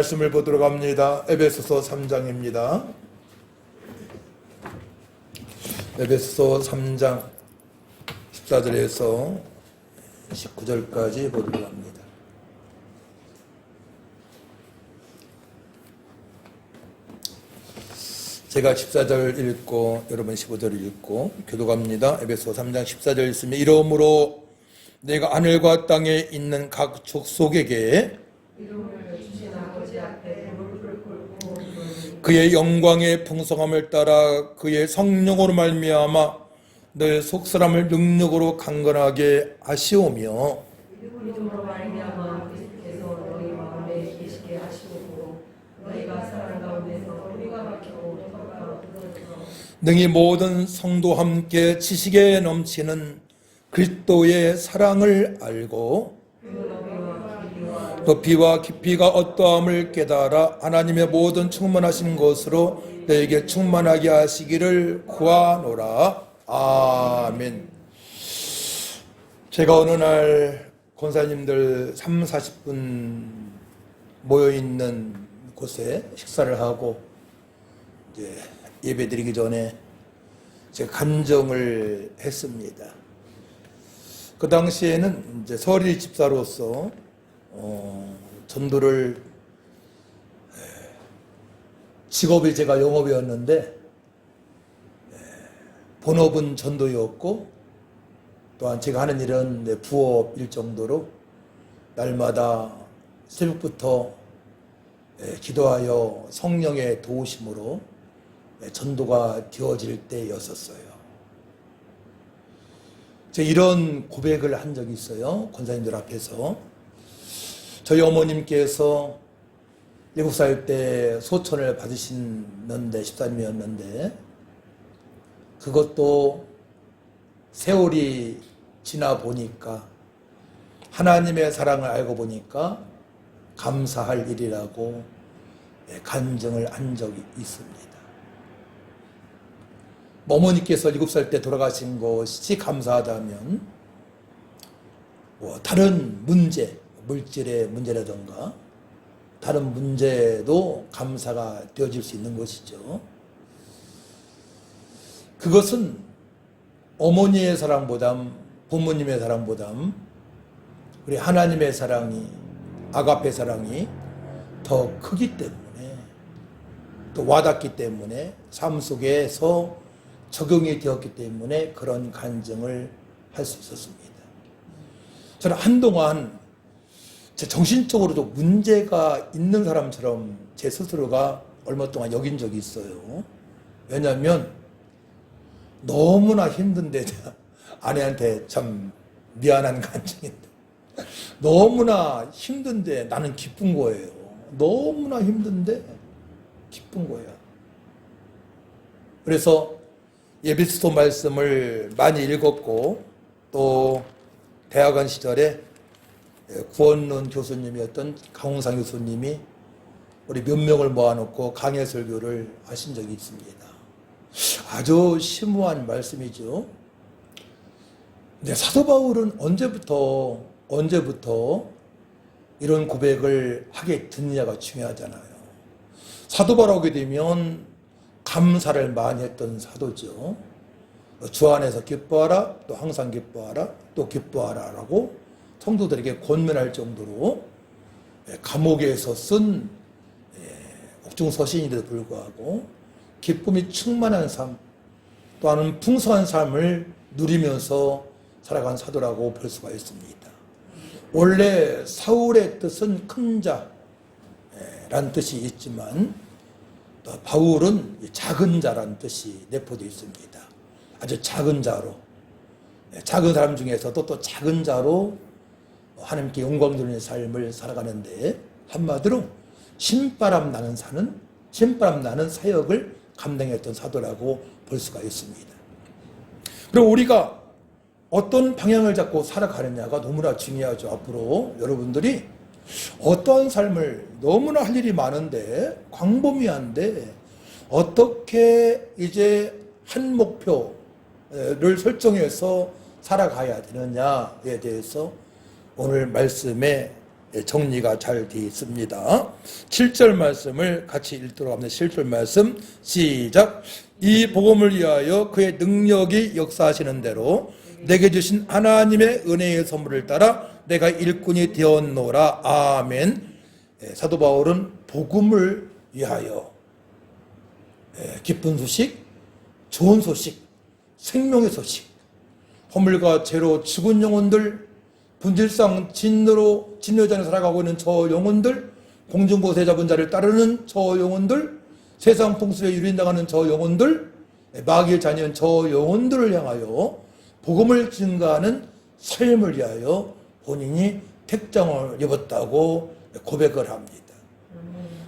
말씀을 보도록 합니다. 에베소서 3장입니다. 에베소서 3장 14절에서 19절까지 보도록 합니다. 제가 14절 읽고 여러분 15절 읽고 교독합니다. 에베소 3장 14절 있으면 이러므로 내가 하늘과 땅에 있는 각 족속에게 그의 영광의 풍성함을 따라 그의 성령으로 말미암아 너의 속사람을 능력으로 강건하게 하시오며 믿음으로 말미암아 그리스도께서 너희 마음에 계시게 하시고 너희가 사랑 가운데서 뿌리가 박히고 턱과 부러져서 능히 모든 성도와 함께 지식에 넘치는 그리스도의 사랑을 알고 높이와 깊이가 어떠함을 깨달아 하나님의 모든 충만하신 것으로 너에게 충만하게 하시기를 구하노라. 아멘. 제가 어느 날 권사님들 30-40분 모여있는 곳에 식사를 하고 이제 예배 드리기 전에 제가 간증을 했습니다. 그 당시에는 이제 서리 집사로서 전도를 직업이 제가 영업이었는데 본업은 전도였고 또한 제가 하는 일은 부업일 정도로 날마다 새벽부터 기도하여 성령의 도우심으로 전도가 되어질 때였었어요. 제가 이런 고백을 한 적이 있어요. 권사님들 앞에서. 저희 어머님께서 7살 때 소천을 받으시는데 14년이었는데 그것도 세월이 지나 보니까 하나님의 사랑을 알고 보니까 감사할 일이라고 간증을 한 적이 있습니다. 어머니께서 7살 때 돌아가신 것이 감사하다면 다른 문제, 물질의 문제라든가 다른 문제도 감사가 되어질 수 있는 것이죠. 그것은 어머니의 사랑보다 부모님의 사랑보다 우리 하나님의 사랑이 아가페 사랑이 더 크기 때문에 또 와닿기 때문에 삶 속에서 적용이 되었기 때문에 그런 간증을 할 수 있었습니다. 저는 한동안 제 정신적으로도 문제가 있는 사람처럼 제 스스로가 얼마 동안 여긴 적이 있어요. 왜냐하면 너무나 힘든데 아내한테 참 미안한 간증인데 너무나 힘든데 나는 기쁜 거예요. 너무나 힘든데 기쁜 거예요. 그래서 에베소서 말씀을 많이 읽었고 또 대학원 시절에 구원론 교수님이었던 강홍상 교수님이 우리 몇 명을 모아놓고 강해 설교를 하신 적이 있습니다. 아주 심오한 말씀이죠. 근데 사도 바울은 언제부터 이런 고백을 하게 됐느냐가 중요하잖아요. 사도 바울 하게 되면 감사를 많이 했던 사도죠. 주 안에서 기뻐하라, 또 항상 기뻐하라, 또 기뻐하라라고 성도들에게 권면할 정도로 감옥에서 쓴 옥중서신인데도 불구하고 기쁨이 충만한 삶, 또한 풍성한 삶을 누리면서 살아간 사도라고 볼 수가 있습니다. 원래 사울의 뜻은 큰 자라는 뜻이 있지만 또 바울은 작은 자라는 뜻이 내포되어 있습니다. 아주 작은 자로, 작은 사람 중에서도 또 작은 자로 하나님께 영광 돌리는 삶을 살아가는데 한마디로 신바람 나는 사역을 감당했던 사도라고 볼 수가 있습니다. 그럼 우리가 어떤 방향을 잡고 살아가느냐가 너무나 중요하죠. 앞으로 여러분들이 어떠한 삶을 너무나 할 일이 많은데 광범위한데 어떻게 이제 한 목표를 설정해서 살아가야 되느냐에 대해서 오늘 말씀에 정리가 잘 되어 있습니다. 7절 말씀을 같이 읽도록 합니다. 7절 말씀 시작. 이 복음을 위하여 그의 능력이 역사하시는 대로 내게 주신 하나님의 은혜의 선물을 따라 내가 일꾼이 되었노라. 아멘. 사도 바울은 복음을 위하여 기쁜 소식, 좋은 소식, 생명의 소식, 허물과 죄로 죽은 영혼들, 본질상 진노자에 살아가고 있는 저 영혼들, 공중보세 잡은 자를 따르는 저 영혼들, 세상 풍습에 유린당하는 저 영혼들, 마귀의 자녀인 저 영혼들을 향하여 복음을 증가하는 삶을 위하여 본인이 택장을 입었다고 고백을 합니다.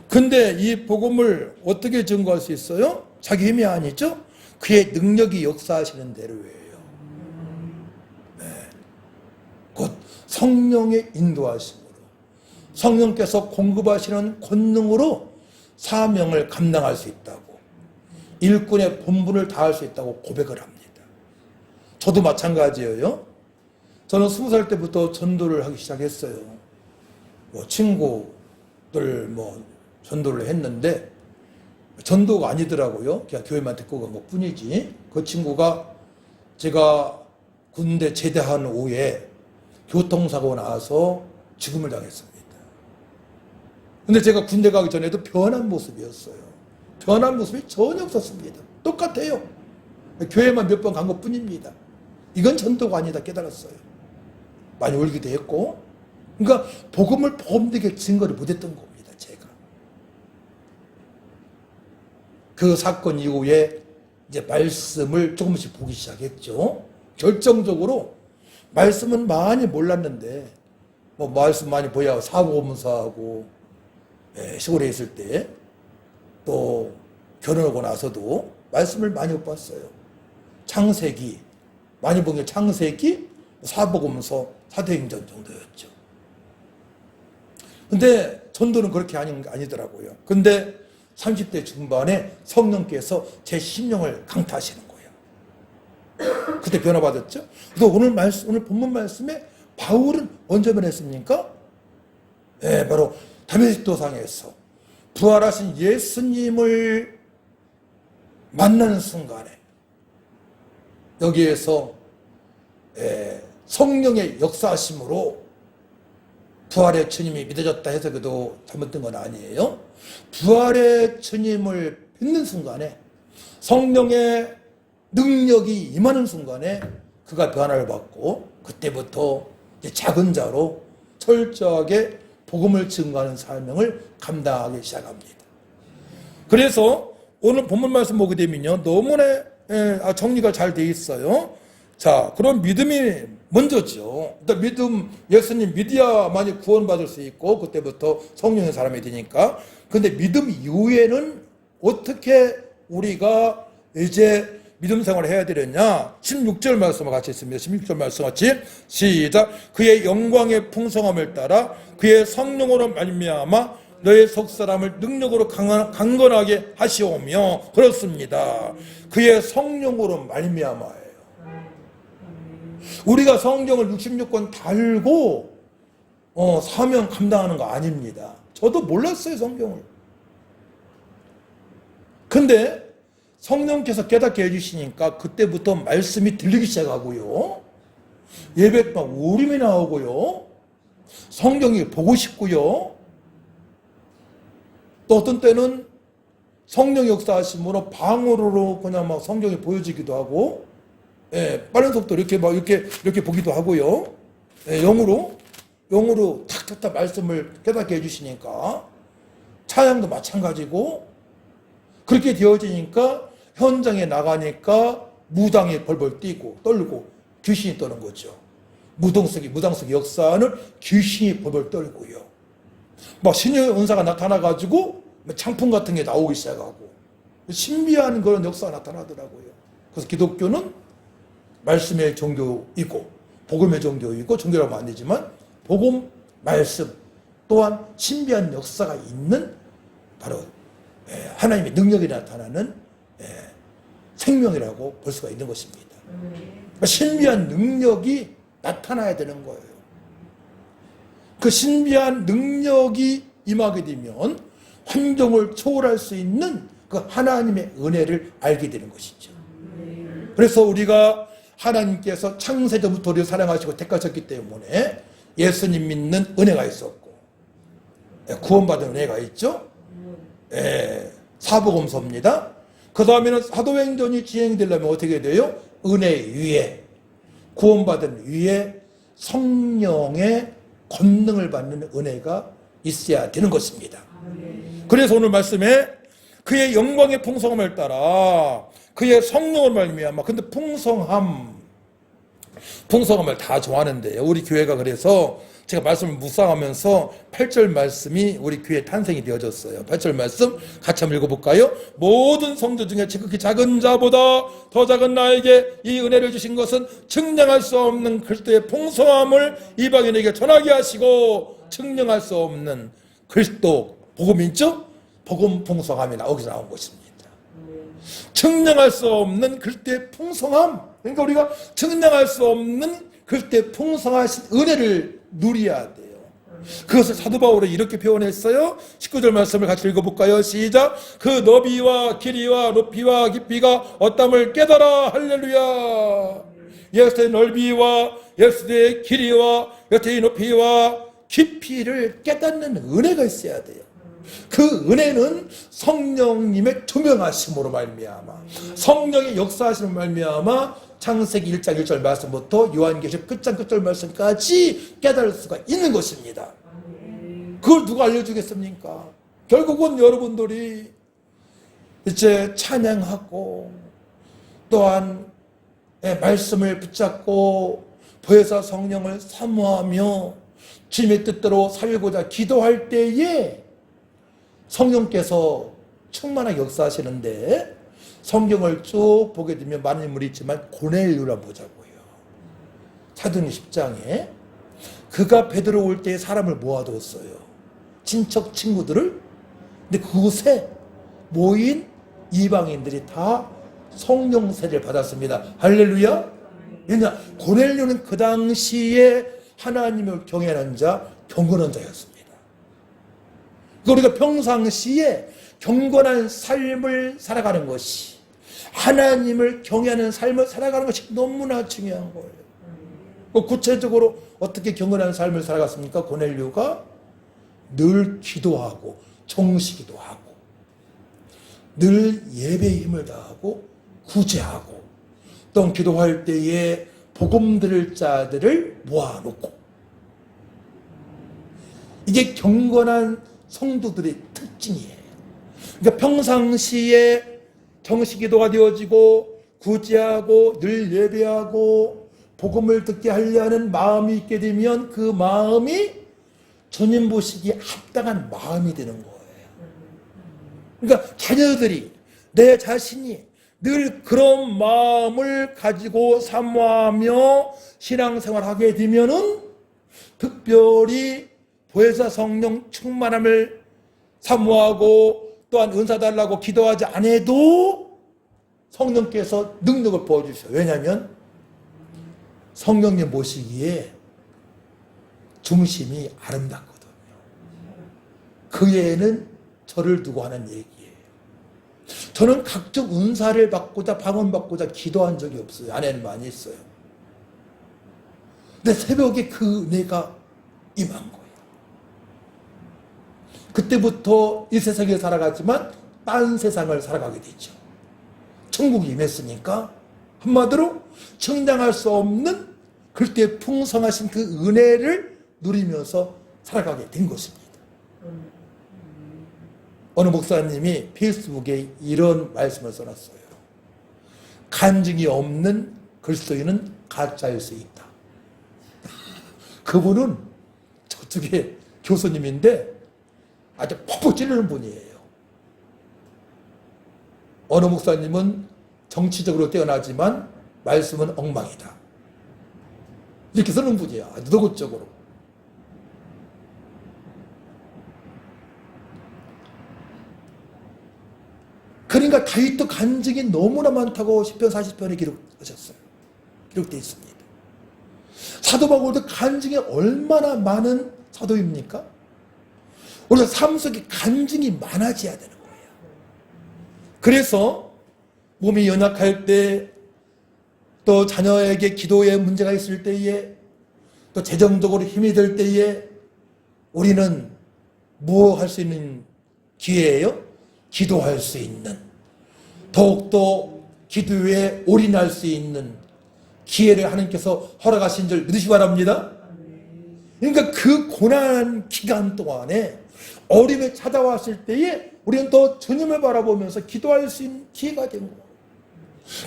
근데 이 복음을 어떻게 증거할 수 있어요? 자기 힘이 아니죠? 그의 능력이 역사하시는 대로예요. 곧 성령의 인도하심으로, 성령께서 공급하시는 권능으로 사명을 감당할 수 있다고, 일꾼의 본분을 다할 수 있다고 고백을 합니다. 저도 마찬가지예요. 저는 20살 때부터 전도를 하기 시작했어요. 친구들 전도를 했는데 전도가 아니더라고요. 그냥 교회만 듣고 간 것 뿐이지. 그 친구가 제가 군대 제대한 후에 교통사고 나서 죽음을 당했습니다. 근데 제가 군대 가기 전에도 변한 모습이었어요. 변한 모습이 전혀 없었습니다. 똑같아요. 교회만 몇 번 간 것 뿐입니다. 이건 전도가 아니다 깨달았어요. 많이 울기도 했고. 그러니까 복음을 복음되게 증거를 못했던 겁니다. 제가. 그 사건 이후에 이제 말씀을 조금씩 보기 시작했죠. 결정적으로 말씀은 많이 몰랐는데 말씀 많이 보야 사고문서하고 시골에 있을 때 또 결혼하고 나서도 말씀을 많이 못 봤어요. 창세기 많이 본 게 창세기, 사복음서, 사도행전 정도였죠. 근데 전도는 그렇게 아니더라고요. 근데 30대 중반에 성령께서 제 심령을 강타하시는 거예요. 그때 변화받았죠. 그래서 오늘 본문 말씀에 바울은 언제 변했습니까? 바로 다메섹 도상에서 부활하신 예수님을 만나는 순간에 여기에서 성령의 역사하심으로 부활의 주님이 믿어졌다 해서 그도 잘못된 건 아니에요. 부활의 주님을 믿는 순간에 성령의 능력이 임하는 순간에 그가 변화를 받고 그때부터 이제 작은 자로 철저하게 복음을 증거하는 사명을 감당하기 시작합니다. 그래서 오늘 본문 말씀 보게 되면요, 너무나 정리가 잘 돼 있어요. 자, 그럼 믿음이 먼저죠. 일단 믿음, 예수님 믿어야만이 구원받을 수 있고 그때부터 성령의 사람이 되니까. 근데 믿음 이후에는 어떻게 우리가 이제 믿음 생활을 해야 되느냐? 16절 말씀을 같이 있습니다. 16절 말씀 같이 시작. 그의 영광의 풍성함을 따라 그의 성령으로 말미암아 너의 속사람을 능력으로 강건하게 하시오며. 그렇습니다. 그의 성령으로 말미암아예요. 우리가 성경을 66권 달고 사명 감당하는 거 아닙니다. 저도 몰랐어요, 성경을. 근데 성령께서 깨닫게 해주시니까 그때부터 말씀이 들리기 시작하고요. 예배 막 울음이 나오고요. 성경이 보고 싶고요. 또 어떤 때는 성령 역사하심으로 방으로 그냥 막 성경이 보여지기도 하고, 빠른 속도로 이렇게 보기도 하고요. 영으로 탁탁탁 말씀을 깨닫게 해주시니까 찬양도 마찬가지고, 그렇게 되어지니까 현장에 나가니까 무당이 벌벌 뛰고 떨고 귀신이 떠는 거죠. 무당속이 역사하는 귀신이 벌벌 떨고요. 막 신의 은사가 나타나가지고 창풍 같은 게 나오기 시작하고 신비한 그런 역사가 나타나더라고요. 그래서 기독교는 말씀의 종교이고 복음의 종교이고, 종교라고 안 되지만 복음, 말씀 또한 신비한 역사가 있는 바로 하나님의 능력이 나타나는 생명이라고 볼 수가 있는 것입니다. 신비한 능력이 나타나야 되는 거예요. 그 신비한 능력이 임하게 되면 환경을 초월할 수 있는 그 하나님의 은혜를 알게 되는 것이죠. 그래서 우리가 하나님께서 창세전부터 우리를 사랑하시고 택하셨기 때문에 예수님 믿는 은혜가 있었고, 구원받은 은혜가 있죠. 사복음서입니다. 그 다음에는 사도행전이 진행되려면 어떻게 돼요? 은혜 위에, 구원받은 위에 성령의 권능을 받는 은혜가 있어야 되는 것입니다. 그래서 오늘 말씀에 그의 영광의 풍성함을 따라 그의 성령을 말미암아, 근데 풍성함을 다 좋아하는데요. 우리 교회가 그래서 제가 말씀을 묵상하면서 8절 말씀이 우리 교회 탄생이 되어졌어요. 8절 말씀 같이 한번 읽어볼까요? 모든 성도 중에 지극히 작은 자보다 더 작은 나에게 이 은혜를 주신 것은 측량할 수 없는 그리스도의 풍성함을 이방인에게 전하게 하시고, 측량할 수 없는 그리스도 복음 있죠? 복음 풍성함이 여기서 나온 것입니다. 측량할 수 없는 그리스도의 풍성함, 그러니까 우리가 측량할 수 없는 그리스도의 풍성하신 은혜를 누려야 돼요. 그것을 사도 바울이 이렇게 표현했어요. 19절 말씀을 같이 읽어볼까요? 시작. 그 너비와 길이와 높이와 깊이가 어떠함을 깨달아. 할렐루야. 예수의 넓이와 예수의 길이와 예수의 높이와 깊이를 깨닫는 은혜가 있어야 돼요. 그 은혜는 성령님의 투명하심으로 말미암아, 성령의 역사하심으로 말미암아 창세기 1장 1절 말씀부터 요한계시록 끝장 끝절 말씀까지 깨달을 수가 있는 것입니다. 그걸 누가 알려주겠습니까? 결국은 여러분들이 이제 찬양하고 또한 말씀을 붙잡고 보혜사 성령을 사모하며 주님의 뜻대로 살고자 기도할 때에 성령께서 충만하게 역사하시는데, 성경을 쭉 보게 되면 많은 인물이 있지만 고넬료라 보자고요. 사도행전 10장에 그가 베드로 올 때에 사람을 모아두었어요. 친척 친구들을. 근데 그곳에 모인 이방인들이 다 성령 세례를 받았습니다. 할렐루야. 왜냐, 고넬료는 그 당시에 하나님을 경외하는 자, 경건한 자였습니다. 우리가 평상시에 경건한 삶을 살아가는 것이, 하나님을 경외하는 삶을 살아가는 것이 너무나 중요한 거예요. 구체적으로 어떻게 경건한 삶을 살아갔습니까? 고넬료가 늘 기도하고 정시기도 하고 늘 예배에 힘을 다하고 구제하고, 또 기도할 때에 복음 들을 자들을 모아놓고, 이게 경건한 성도들의 특징이에요. 그러니까 평상시에 정시기도가 되어지고 구제하고 늘 예배하고 복음을 듣게 하려는 마음이 있게 되면 그 마음이 주님 보시기에 합당한 마음이 되는 거예요. 그러니까 자녀들이, 내 자신이 늘 그런 마음을 가지고 사모하며 신앙생활하게 되면은 특별히 보혜사 성령 충만함을 사모하고 또한 은사 달라고 기도하지 않아도 성령께서 능력을 부어주셔요. 왜냐하면 성령님 보시기에 중심이 아름답거든요. 그 애는 저를 두고 하는 얘기예요. 저는 각종 은사를 받고자 방언받고자 기도한 적이 없어요. 아내는 많이 했어요. 근데 새벽에 그 은혜가 임한 거예요. 그때부터 이 세상에 살아갔지만 딴 세상을 살아가게 됐죠. 천국이 임했으니까 한마디로 청량할 수 없는 그때 풍성하신 그 은혜를 누리면서 살아가게 된 것입니다. 어느 목사님이 페이스북에 이런 말씀을 써놨어요. 간증이 없는 그리스도인은 가짜일 수 있다. 그분은 저쪽에 교수님인데 아주 퍽퍽 찌르는 분이에요. 어느 목사님은 정치적으로 뛰어나지만 말씀은 엉망이다. 이렇게 쓰는 분이야. 아주 노골적으로. 그러니까 다윗도 간증이 너무나 많다고 10편 40편에 기록하셨어요. 기록되어 있습니다. 사도 바울도 간증이 얼마나 많은 사도입니까? 우리가 삶 속에 간증이 많아져야 되는 거예요. 그래서 몸이 연약할 때, 또 자녀에게 기도에 문제가 있을 때에, 또 재정적으로 힘이 들 때에 우리는 무엇 할 수 있는 기회예요? 기도할 수 있는, 더욱더 기도에 올인할 수 있는 기회를 하나님께서 허락하신 줄 믿으시기 바랍니다. 그러니까 그 고난 기간 동안에 어려움이 찾아왔을 때에 우리는 더 주님을 바라보면서 기도할 수 있는 기회가 된 거예요.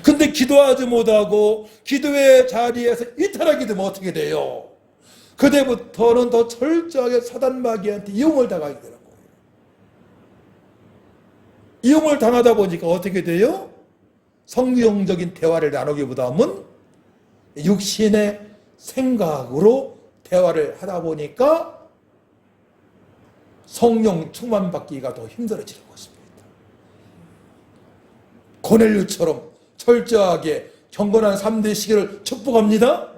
근데 기도하지 못하고 기도의 자리에서 이탈하게 되면 어떻게 돼요? 그때부터는 더 철저하게 사단 마귀한테 이용을 당하게 되는 거예요. 이용을 당하다 보니까 어떻게 돼요? 성경적인 대화를 나누기보다는 육신의 생각으로 대화를 하다 보니까 성령 충만받기가 더 힘들어지는 것입니다. 고넬료처럼 철저하게 경건한 삶 되시기를 축복합니다.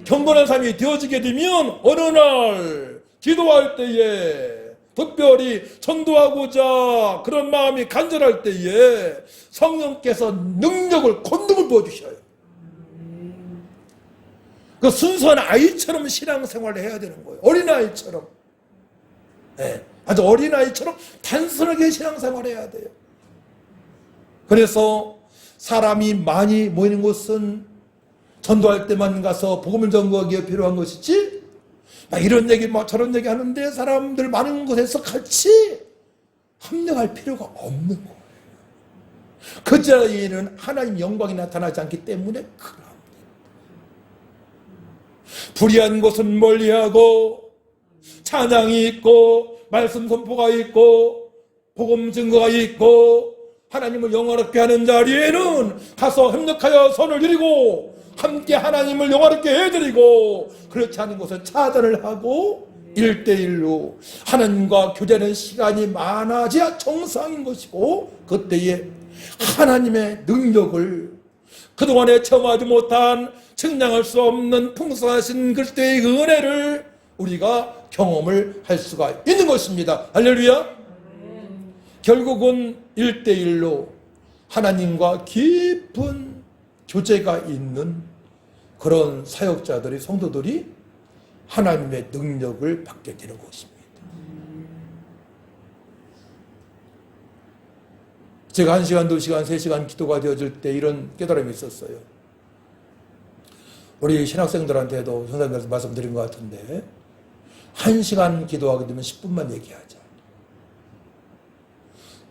경건한 삶이 되어지게 되면 어느 날 기도할 때에, 특별히 전도하고자 그런 마음이 간절할 때에 성령께서 능력을 권능을 부어주셔요. 그 순수한 아이처럼 신앙생활을 해야 되는 거예요. 어린아이처럼. 네, 아주 어린아이처럼 단순하게 신앙생활을 해야 돼요. 그래서 사람이 많이 모이는 곳은 전도할 때만 가서 복음을 전거하기에 필요한 것이지, 막 이런 얘기 막 저런 얘기 하는데 사람들 많은 곳에서 같이 합력할 필요가 없는 거예요. 그 자리에는 하나님 영광이 나타나지 않기 때문에 그럽니다. 불의한 곳은 멀리하고 찬양이 있고 말씀 선포가 있고 복음 증거가 있고 하나님을 영화롭게 하는 자리에는 가서 협력하여 손을 들이고 함께 하나님을 영화롭게 해드리고, 그렇지 않은 곳은 차단을 하고 1대1로 하나님과 교제하는 시간이 많아져야 정상인 것이고, 그때에 하나님의 능력을, 그동안에 체험하지 못한 측량할 수 없는 풍성하신 그리스도의 은혜를 우리가 경험을 할 수가 있는 것입니다. 할렐루야. 결국은 1대1로 하나님과 깊은 교제가 있는 그런 사역자들이, 성도들이 하나님의 능력을 받게 되는 것입니다. 제가 1시간, 2시간, 3시간 기도가 되어질 때 이런 깨달음이 있었어요. 우리 신학생들한테도 선생님께서 말씀드린 것 같은데, 1시간 기도하게 되면 10분만 얘기하자.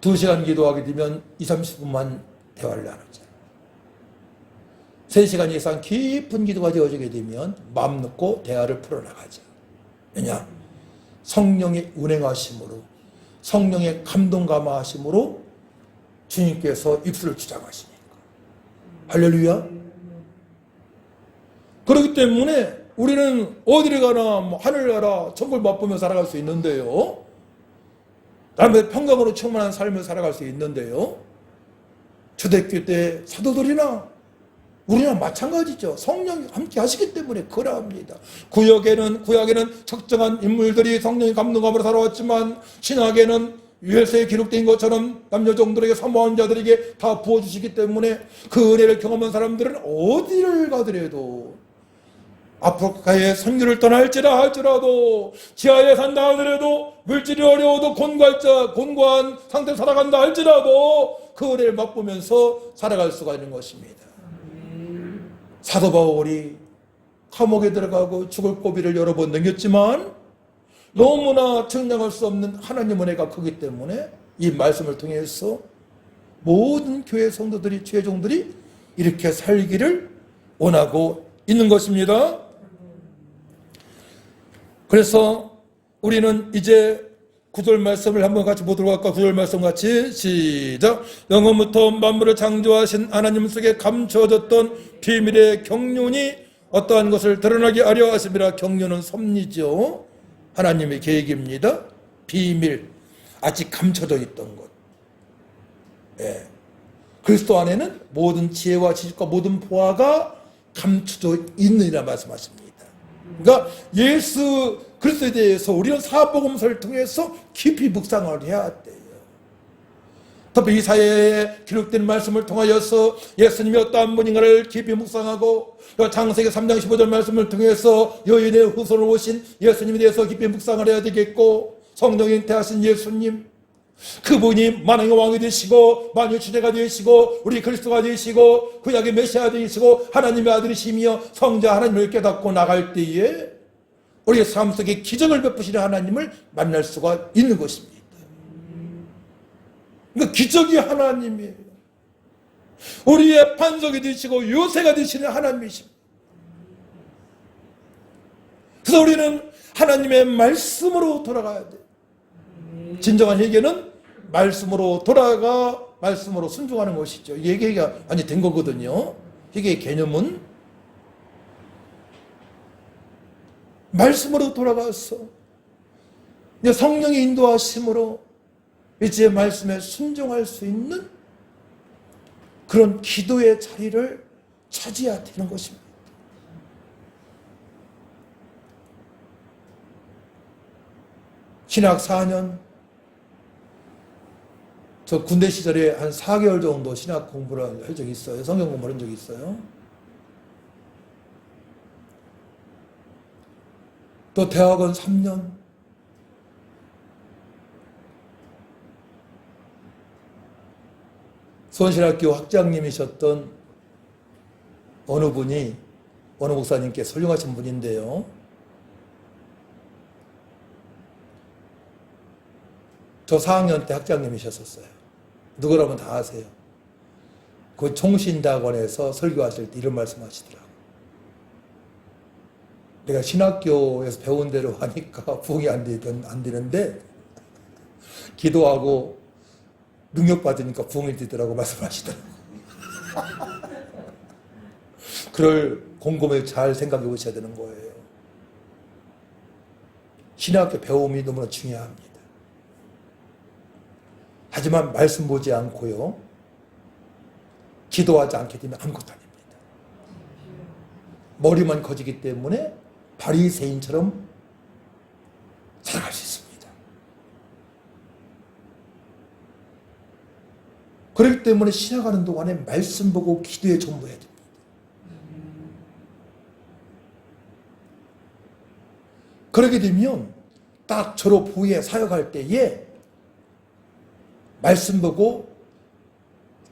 2시간 기도하게 되면 20-30분만 대화를 나누자. 3시간 이상 깊은 기도가 되어지게 되면 마음 놓고 대화를 풀어나가자. 왜냐? 성령의 운행하심으로, 성령의 감동 감화하심으로 주님께서 입술을 주장하시니까. 할렐루야. 그렇기 때문에 우리는 어디를 가나 하늘나라 천국을 맛보며 살아갈 수 있는데요, 다음에 평강으로 충만한 삶을 살아갈 수 있는데요, 초대교회 때 사도들이나 우리나 마찬가지죠. 성령이 함께 하시기 때문에 그러합니다. 구약에는 적정한 인물들이 성령의 감동감으로 살아왔지만, 신약에는 유엘서에 기록된 것처럼 남녀종들에게 사모한 자들에게 다 부어주시기 때문에 그 은혜를 경험한 사람들은 어디를 가더라도, 아프리카에 선교를 떠날지라 할지라도, 지하에 산다 하더라도, 물질이 어려워도 곤고한 상태로 살아간다 할지라도 그 은혜를 맛보면서 살아갈 수가 있는 것입니다. 사도 바울이 감옥에 들어가고 죽을 고비를 여러 번 넘겼지만 너무나 측량할 수 없는 하나님 은혜가 크기 때문에 이 말씀을 통해서 모든 교회 성도들이, 죄종들이 이렇게 살기를 원하고 있는 것입니다. 그래서 우리는 이제 9절 말씀을 한번 같이 보도록 할까? 9절 말씀 같이 시작. 영원부터 만물을 창조하신 하나님 속에 감춰졌던 비밀의 경륜이 어떠한 것을 드러나게 하려 하심이라. 경륜은 섭리죠. 하나님의 계획입니다. 비밀, 아직 감춰져 있던 것. 예. 그리스도 안에는 모든 지혜와 지식과 모든 보화가 감춰져 있느니라 말씀하십니다. 그러니까 예수 그리스도에 대해서 우리는 사복음서를 통해서 깊이 묵상을 해야 돼요. 특히 이사야에 기록된 말씀을 통하여서 예수님이 어떠한 분인가를 깊이 묵상하고, 창세기 3장 15절 말씀을 통해서 여인의 후손으로 오신 예수님에 대해서 깊이 묵상을 해야 되겠고, 성령이 잉태하신 예수님, 그분이 만왕의 왕이 되시고 만유의 주제가 되시고 우리 그리스도가 되시고 구약의 메시아 되시고 하나님의 아들이시며 성자 하나님을 깨닫고 나갈 때에 우리의 삶 속에 기적을 베푸시는 하나님을 만날 수가 있는 것입니다. 그러니까 기적이 하나님이에요. 우리의 반석이 되시고 요새가 되시는 하나님이십니다. 그래서 우리는 하나님의 말씀으로 돌아가야 돼요. 진정한 회개는 말씀으로 돌아가 말씀으로 순종하는 것이죠. 회개가 아니 된 거거든요. 회개의 개념은 말씀으로 돌아가서 이제 성령의 인도하심으로 이제 말씀에 순종할 수 있는 그런 기도의 자리를 차지해야 되는 것입니다. 신학 4년, 저 군대 시절에 한 4개월 정도 신학 공부를 한 적이 있어요. 성경 공부를 한 적이 있어요. 또 대학원 3년, 수원신학교 학장님이셨던 어느 분이, 어느 목사님께 설명하신 분인데요. 저 4학년 때 학장님이셨었어요. 누구라면 다 아세요. 그 총신대학원에서 설교하실 때 이런 말씀 하시더라고요. 내가 신학교에서 배운 대로 하니까 부흥이 안 되는데 기도하고 능력받으니까 부흥이 되더라고 말씀하시더라고요. 그걸 곰곰이 잘 생각해 보셔야 되는 거예요. 신학교 배움이 너무나 중요합니다. 하지만 말씀 보지 않고요, 기도하지 않게 되면 아무것도 아닙니다. 머리만 커지기 때문에 바리새인처럼 살아갈 수 있습니다. 그렇기 때문에 신학하는 동안에 말씀 보고 기도에 전부해야 됩니다. 그렇게 되면 딱 졸업 후에 사역할 때에 말씀 보고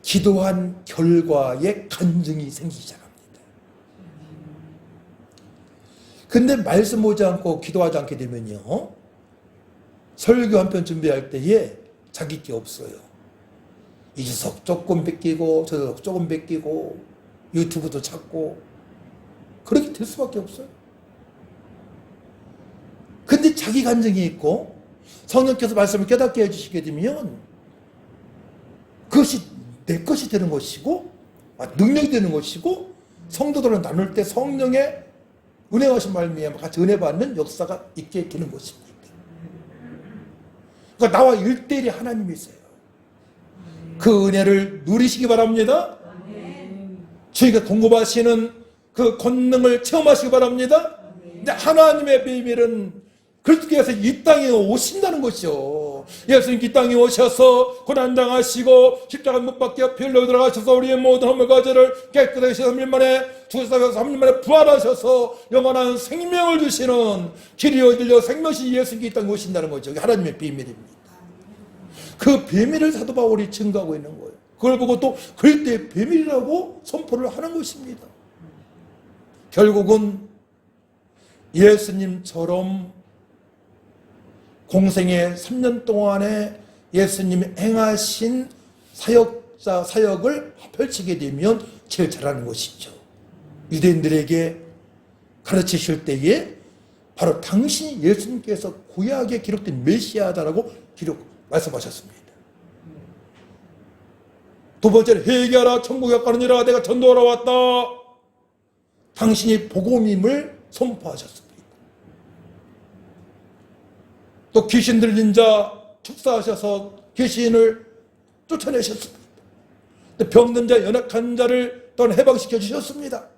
기도한 결과에 간증이 생기기 시작합니다. 근데 말씀 보지 않고 기도하지 않게 되면요, 설교 한 편 준비할 때에 자기 게 없어요. 이 주석 조금 베끼고 저 주석 조금 베끼고 유튜브도 찾고 그렇게 될 수밖에 없어요. 근데 자기 간증이 있고 성령께서 말씀을 깨닫게 해주시게 되면 그것이 내 것이 되는 것이고 능력이 되는 것이고 성도들을 나눌 때 성령의 은혜하신 말미암아 같이 은혜 받는 역사가 있게 되는 것입니다. 그러니까 나와 1대1이 하나님이세요. 그 은혜를 누리시기 바랍니다. 저희가 공급하시는 그 권능을 체험하시기 바랍니다. 근데 하나님의 비밀은 그리스도께서 이 땅에 오신다는 것이죠. 예수님 이 땅에 오셔서 고난당하시고 십자가 못 박혀 피 흘려 들어가셔서 우리의 모든 허물과 죄를 깨끗하게 3일 만에 죽으셔서 3일 만에 부활하셔서 영원한 생명을 주시는 길이요 진리요 생명이신 예수님이 이 땅에 오신다는 거죠. 하나님의 비밀입니다. 그 비밀을 사도 바울이 증거하고 있는 거예요. 그걸 보고 또 그때의 비밀이라고 선포를 하는 것입니다. 결국은 예수님처럼 공생의 3년 동안에 예수님이 행하신 사역을 펼치게 되면 제일 잘하는 것이죠. 유대인들에게 가르치실 때에 바로 당신이 예수님께서 구약에 기록된 메시아다라고 말씀하셨습니다. 두 번째는 회개하라 천국에 가느니라 내가 전도하러 왔다. 당신이 복음임을 선포하셨습니다. 또 귀신 들린 자 축사하셔서 귀신을 쫓아내셨습니다. 병든 자 연약한 자를 또한 해방시켜 주셨습니다.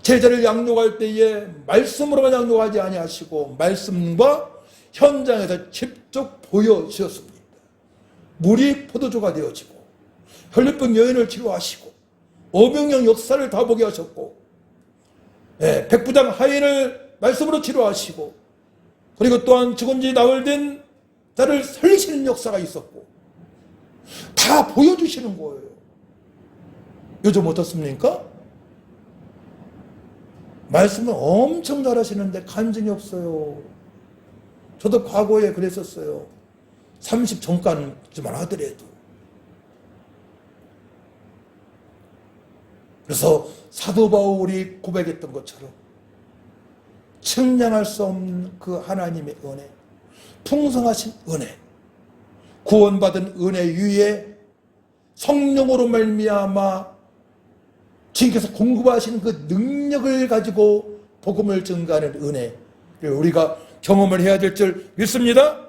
제자를 양육할 때에 말씀으로만 양육하지 아니하시고 말씀과 현장에서 직접 보여주셨습니다. 물이 포도주가 되어지고 혈류병 여인을 치료하시고 오병영 역사를 다 보게 하셨고, 백부장 하인을 말씀으로 치료하시고, 그리고 또한 죽은 지 나흘 된 자를 살리시는 역사가 있었고, 다 보여주시는 거예요. 요즘 어떻습니까? 말씀을 엄청 잘하시는데 간증이 없어요. 저도 과거에 그랬었어요. 30 전까지만 하더라도. 그래서 사도 바울이 고백했던 것처럼 측량할 수 없는 그 하나님의 은혜, 풍성하신 은혜, 구원받은 은혜 위에 성령으로 말미암아 주님께서 공급하시는 그 능력을 가지고 복음을 증가하는 은혜를 우리가 경험을 해야 될 줄 믿습니다.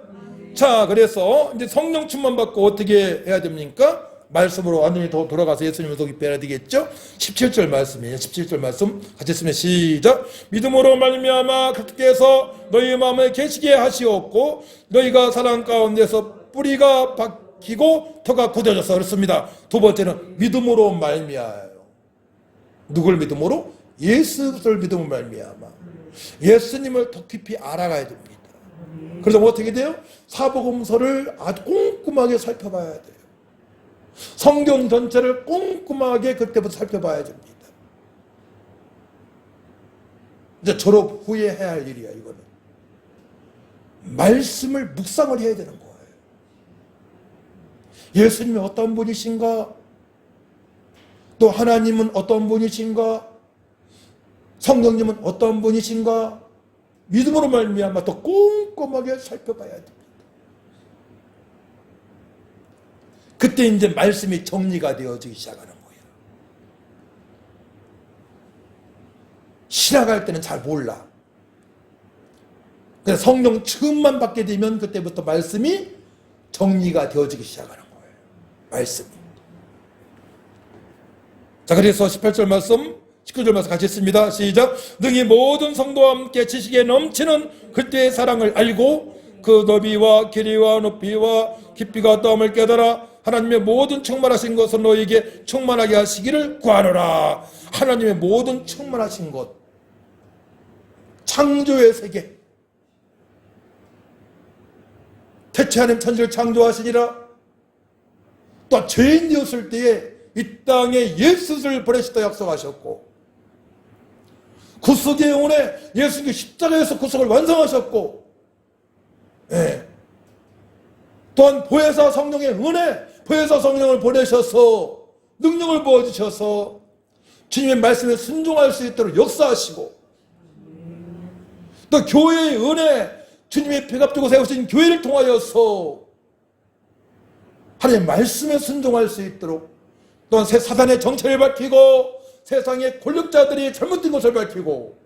자, 그래서 이제 성령 충만 받고 어떻게 해야 됩니까? 말씀으로 완전히 더 돌아가서 예수님을 더 깊이 해야 되겠죠? 17절 말씀이에요. 17절 말씀 같이 했으면 시작. 믿음으로 말미암아 그리스도께서 너희 마음에 계시게 하시옵고 너희가 사랑 가운데서 뿌리가 박히고 터가 굳어져서 그렇습니다. 두 번째는 믿음으로 말미암아요. 누굴 믿음으로? 예수를 믿음으로 말미암아 예수님을 더 깊이 알아가야 됩니다. 그래서 어떻게 돼요? 사복음서를 아주 꼼꼼하게 살펴봐야 돼요. 성경 전체를 꼼꼼하게 그때부터 살펴봐야 됩니다. 이제 졸업 후에 해야 할 일이야, 이거는. 말씀을 묵상을 해야 되는 거예요. 예수님이 어떤 분이신가? 또 하나님은 어떤 분이신가? 성령님은 어떤 분이신가? 믿음으로 말미암아 더 꼼꼼하게 살펴봐야 됩니다. 그때 이제 말씀이 정리가 되어지기 시작하는 거예요. 신학할 때는 잘 몰라. 그래서 성령 처음만 받게 되면 그때부터 말씀이 정리가 되어지기 시작하는 거예요. 말씀이. 자, 그래서 18절 말씀, 19절 말씀 같이 했습니다. 시작. 능히 모든 성도와 함께 지식에 넘치는 그때의 사랑을 알고 그 너비와 길이와 높이와 깊이가 어떠함을 깨달아 하나님의 모든 충만하신 것을 너에게 충만하게 하시기를 구하노라. 하나님의 모든 충만하신 것, 창조의 세계, 태초하는 천지를 창조하시니라. 또 죄인이었을 때에 이 땅에 예수를 보내시다 약속하셨고, 구속의 영혼에 예수님이 십자가에서 구속을 완성하셨고, 또한 보혜사 성령의 은혜, 보혜사 성령을 보내셔서 능력을 부어주셔서 주님의 말씀에 순종할 수 있도록 역사하시고, 또 교회의 은혜, 주님의 피가 주고 세우신 교회를 통하여서 하나님의 말씀에 순종할 수 있도록, 또한 사단의 정체를 밝히고 세상의 권력자들이 잘못된 것을 밝히고,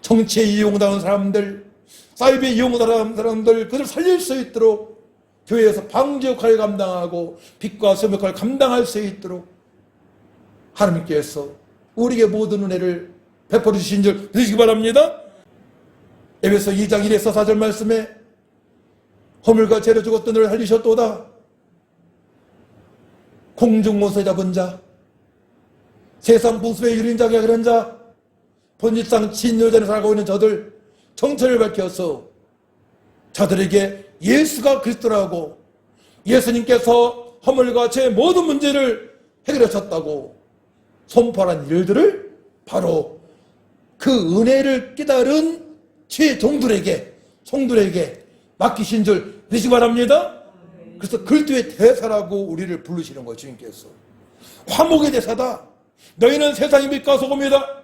정치에 이용당하는 사람들, 사이비에 이용당하는 사람들, 그들을 살릴 수 있도록 교회에서 방주 역할을 감당하고 빛과 소금 역할을 감당할 수 있도록 하나님께서 우리에게 모든 은혜를 베풀어 주신 줄 믿으시기 바랍니다. 에베소 2장 1에서 4절 말씀에 허물과 죄로 죽었던 너를 살리셨도다. 공중모세 잡은 자, 세상 풍습에 유린 자가 그런 자, 본질상 진여전에 살고 있는 저들 정체를 밝혀서 저들에게 예수가 그리스도라고, 예수님께서 허물과 죄의 모든 문제를 해결하셨다고 선포한 일들을 바로 그 은혜를 깨달은 최종들에게, 성들에게 맡기신 줄 믿으시기 바랍니다. 그래서 그리스도의 대사라고 우리를 부르시는 거예요. 주님께서 화목의 대사다, 너희는 세상의 빛과 소금이다,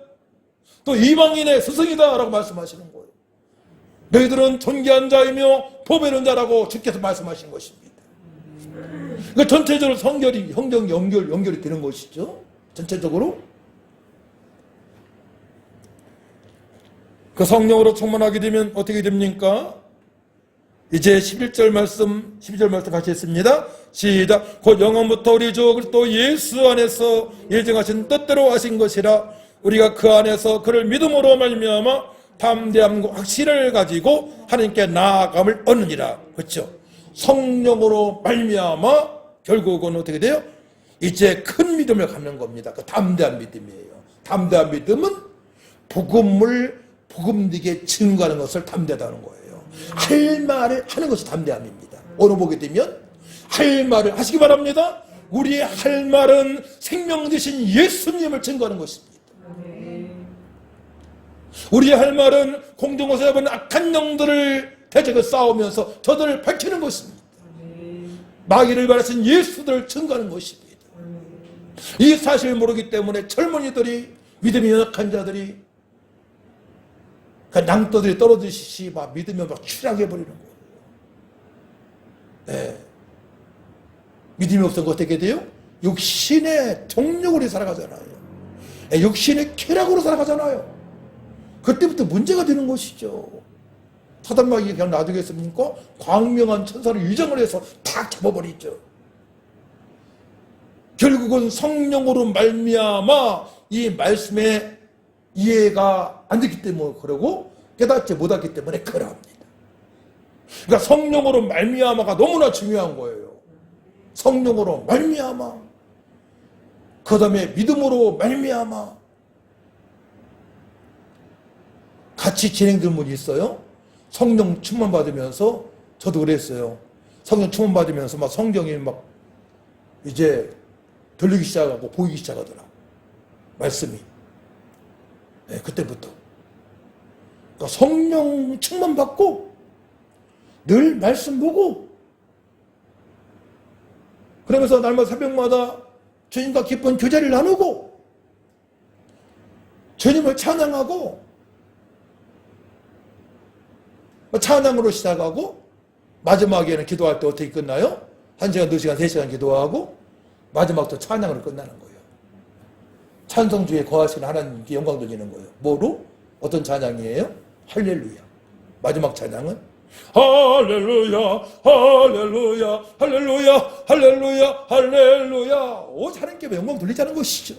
또 이방인의 스승이다 라고 말씀하시는 거예요. 너희들은 존귀한 자이며 보배는 자라고 주께서 말씀하신 것입니다. 그러니까 전체적으로 성결이, 성경 연결이 되는 것이죠. 전체적으로 그 성령으로 충만하게 되면 어떻게 됩니까? 이제 11절 말씀, 12절 말씀 같이 했습니다. 시작. 곧 영원부터 우리 주 그리스도 예수 안에서 예정하신 뜻대로 하신 것이라. 우리가 그 안에서 그를 믿음으로 말미암아 담대함과 확신을 가지고 하나님께 나아감을 얻느니라. 그렇죠? 성령으로 말미암아 결국은 어떻게 돼요? 이제 큰 믿음을 갖는 겁니다. 그 담대한 믿음이에요. 담대한 믿음은 복음을 복음되게 증거하는 것을 담대하다는 거예요. 할 말을 하는 것이 담대함입니다. 오늘 보게 되면 할 말을 하시기 바랍니다. 우리의 할 말은 생명 되신 예수님을 증거하는 것입니다. 우리의 할 말은 공중에서 잡은 악한 영들을 대적해 싸우면서 저들을 밝히는 것입니다. 마귀를 발하신 예수들을 증거하는 것입니다. 이 사실을 모르기 때문에 젊은이들이 믿음이 연약한 자들이 그 낭떠들이 떨어지듯이 막 믿으며 막 추락해버리는 거예요. 네. 믿음이 없으면 어떻게 돼요? 육신의 정욕으로 살아가잖아요. 네, 육신의 쾌락으로 살아가잖아요. 그때부터 문제가 되는 것이죠. 사단마귀가 그냥 놔두겠습니까? 광명한 천사를 유정을 해서 탁 잡아버리죠. 결국은 성령으로 말미암아 이 말씀의 이해가 안 됐기 때문에 그러고 깨닫지 못했기 때문에 그러합니다. 그러니까 성령으로 말미암아가 너무나 중요한 거예요. 성령으로 말미암아, 그 다음에 믿음으로 말미암아 같이 진행되는 분이 있어요. 성령 충만 받으면서 저도 그랬어요. 성령 충만 받으면서 막 성경이 막 이제 들리기 시작하고 보이기 시작하더라고. 말씀이. 네, 그때부터. 그러니까 성령 충만 받고 늘 말씀 보고 그러면서 날마다 새벽마다 주님과 기쁜 교제를 나누고 주님을 찬양하고 찬양으로 시작하고 마지막에는 기도할 때 어떻게 끝나요? 1시간, 2시간, 3시간 기도하고 마지막도 찬양으로 끝나는 거예요. 찬송주에 거하시는 하나님께 영광 돌리는 거예요. 뭐로? 어떤 찬양이에요? 할렐루야. 마지막 찬양은 할렐루야, 할렐루야, 할렐루야, 할렐루야, 할렐루야. 오직 하나님께 영광 돌리자는 것이죠.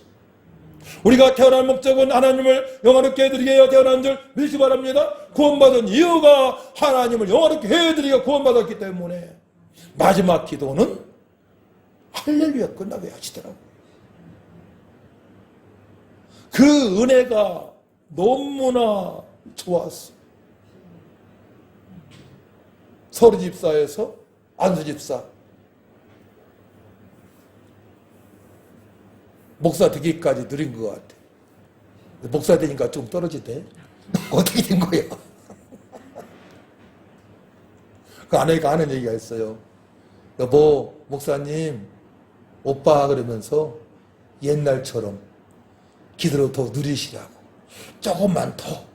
우리가 태어난 목적은 하나님을 영화롭게 해드리게 해야 태어난 줄 믿으시 바랍니다. 구원받은 이유가 하나님을 영화롭게 해드리기가 구원받았기 때문에 마지막 기도는 할렐루야 끝나게 하시더라고요. 그 은혜가 너무나 좋았어요. 서울 집사에서 안수 집사 목사 되기까지 누린 것 같아. 목사 되니까 좀 떨어지대. 어떻게 된 거야? 그 아내가 하는 얘기가 있어요. 여보, 목사님, 오빠 그러면서 옛날처럼 기도로 더 누리시라고. 조금만 더.